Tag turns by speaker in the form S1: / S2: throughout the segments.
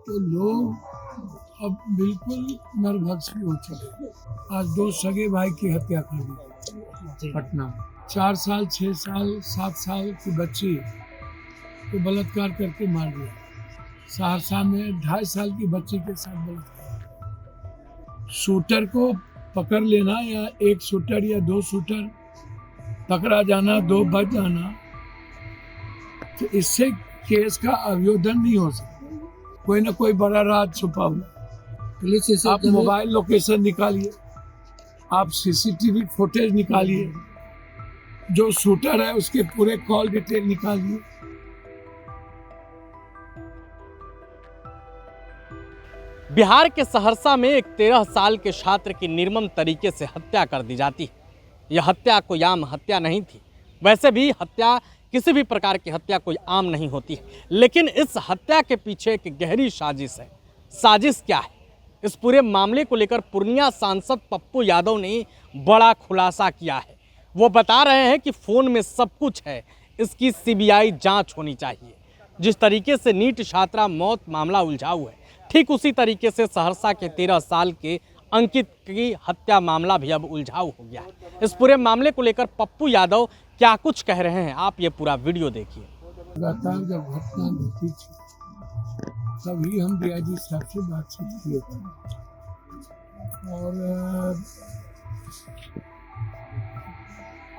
S1: तो लोग अब बिल्कुल नर्वस भी हो चुके। आज 2 सगे भाई की हत्या कर दी पटना में। 4 साल, 6 साल, 7 साल की बच्ची को बलात्कार करके मार दिया। सहरसा में 2.5 साल की बच्ची के साथ बलात्कार। शूटर को पकड़ लेना या एक शूटर या 2 शूटर पकड़ा जाना, 2 बच जाना, तो इससे केस का अवरोधन नहीं हो सकता। कोई ना कोई बड़ा राज छुपा हुआ। पुलिस आप मोबाइल लोकेशन निकालिए, आप सीसीटीवी फुटेज निकालिए, जो शूटर है उसके पूरे कॉल डिटेल निकालिए।
S2: बिहार के सहरसा में एक 13 साल के छात्र की निर्मम तरीके से हत्या कर दी जाती है। यह हत्या कोई आम हत्या नहीं थी। वैसे भी हत्या, किसी भी प्रकार की हत्या कोई आम नहीं होती है, लेकिन इस हत्या के पीछे एक गहरी साजिश है। साजिश क्या है? इस पूरे मामले को लेकर पूर्णिया सांसद पप्पू यादव ने बड़ा खुलासा किया है। वो बता रहे हैं कि फ़ोन में सब कुछ है, इसकी सीबीआई जांच होनी चाहिए। जिस तरीके से नीट छात्रा मौत मामला उलझाऊ है, ठीक उसी तरीके से सहरसा के 13 साल के अंकित की हत्या मामला भी अब उलझाऊ हो गया है। इस पूरे मामले को लेकर पप्पू यादव क्या कुछ कह रहे हैं, आप ये पूरा वीडियो देखिए।
S1: लगातार जब घटना घटी थी तभी हम डीआईजी साहब से बातचीत किए थे और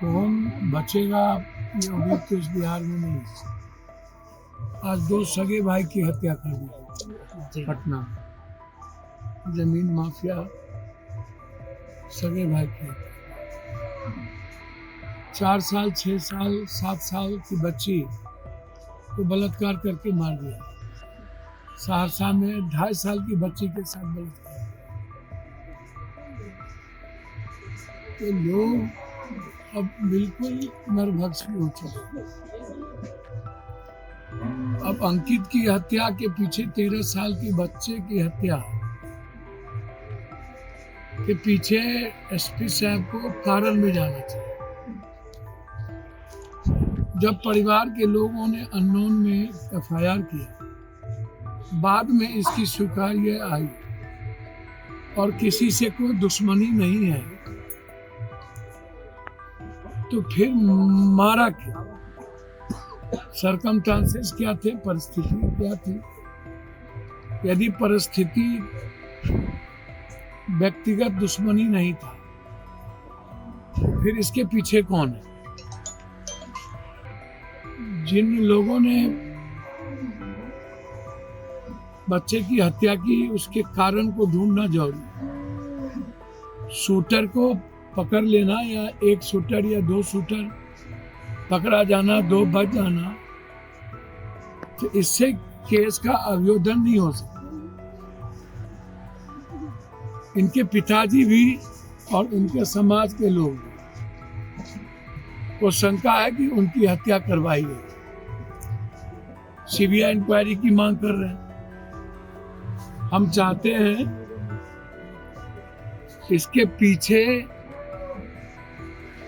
S1: कौन बचेगा ये उम्मीद तो इस बिहार में नहीं। आज 2 सगे भाई की हत्या कर दी पटना में। जमीन माफिया सगे भाई की 4 साल, 6 साल, 7 साल की बच्ची को बलात्कार करके मार दिया। सहरसा में 2.5 साल की बच्ची के साथ बलात्कार। तो लोग अब बिल्कुल नर्वस भी हो चुके। अब अंकित की हत्या के पीछे 13 साल की बच्चे की हत्या के पीछे एसपी साहब को कारण में जाना चाहिए। जब परिवार के लोगों ने अननोन में एफआईआर किया, बाद में इसकी स्वीकार्य आई और किसी से कोई दुश्मनी नहीं है, तो फिर मारा क्यों? सरकमस्टांसेस क्या थे, परिस्थिति क्या थी? यदि परिस्थिति व्यक्तिगत दुश्मनी नहीं था, तो फिर इसके पीछे कौन है? जिन लोगों ने बच्चे की हत्या की, उसके कारण को ढूंढना जरूरी। शूटर को पकड़ लेना या एक शूटर या 2 शूटर पकड़ा जाना, 2 बच जाना, तो इससे केस का अवरोधन नहीं हो सकता। इनके पिताजी भी और इनके समाज के लोग को शंका है कि उनकी हत्या करवाई गई। सीबीआई इंक्वायरी की मांग कर रहे हैं। हम चाहते हैं इसके पीछे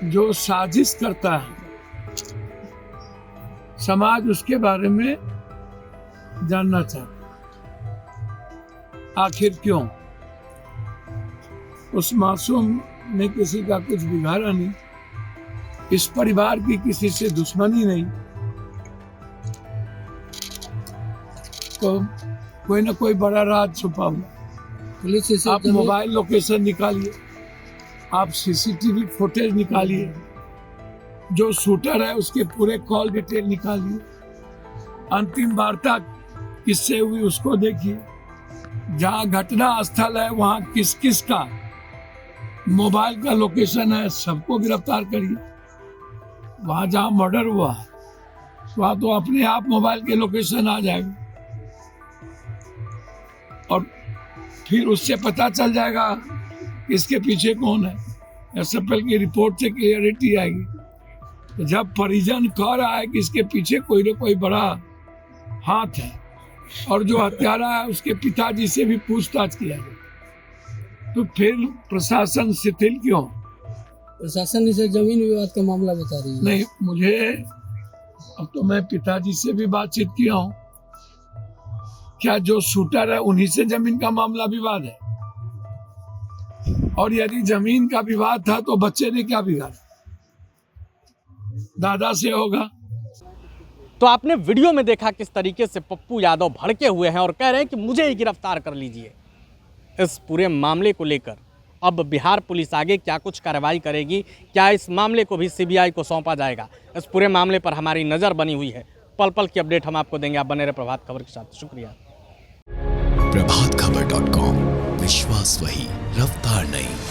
S1: जो साजिश करता है, समाज उसके बारे में जानना चाहता है। आखिर क्यों? उस मासूम ने किसी का कुछ बिगाड़ा नहीं, इस परिवार की किसी से दुश्मनी नहीं, तो कोई ना कोई बड़ा राज छुपा हुआ। पुलिस आप मोबाइल लोकेशन निकालिए, आप सीसीटीवी फुटेज निकालिए, जो शूटर है उसके पूरे कॉल डिटेल निकालिए, अंतिम वार्ता किससे हुई उसको देखिए, जहाँ घटना स्थल है वहाँ किस किस का मोबाइल का लोकेशन है, सबको गिरफ्तार करिए। वहाँ जहाँ मर्डर हुआ वहाँ तो अपने आप मोबाइल के लोकेशन आ जाएगा और फिर उससे पता चल जाएगा इसके पीछे कौन है। एसएफएल की रिपोर्ट से क्लियरिटी आएगी। तो जब परिजन कह रहा है कि इसके पीछे कोई ना कोई बड़ा हाथ है और जो हत्यारा है उसके पिताजी से भी पूछताछ किया जाए, तो फिर प्रशासन शिथिल क्यों?
S3: प्रशासन इसे जमीन विवाद का मामला बता रही है।
S1: नहीं, मुझे अब तो मैं पिताजी से भी बातचीत किया हूँ क्या जो शूटर है उन्हीं से जमीन का मामला विवाद है? और यदि जमीन का विवाद था तो बच्चे ने क्या बिगाड़ा? दादा से होगा।
S2: तो आपने वीडियो में देखा किस तरीके से पप्पू यादव भड़के हुए हैं और कह रहे हैं कि मुझे ही गिरफ्तार कर लीजिए। इस पूरे मामले को लेकर अब बिहार पुलिस आगे क्या कुछ कार्रवाई करेगी, क्या इस मामले को भी सीबीआई को सौंपा जाएगा, इस पूरे मामले पर हमारी नज़र बनी हुई है। पल पल की अपडेट हम आपको देंगे। आप बने रहे प्रभात खबर के साथ। शुक्रिया।
S4: प्रभातखबर.com, विश्वास वही, रफ्तार नहीं।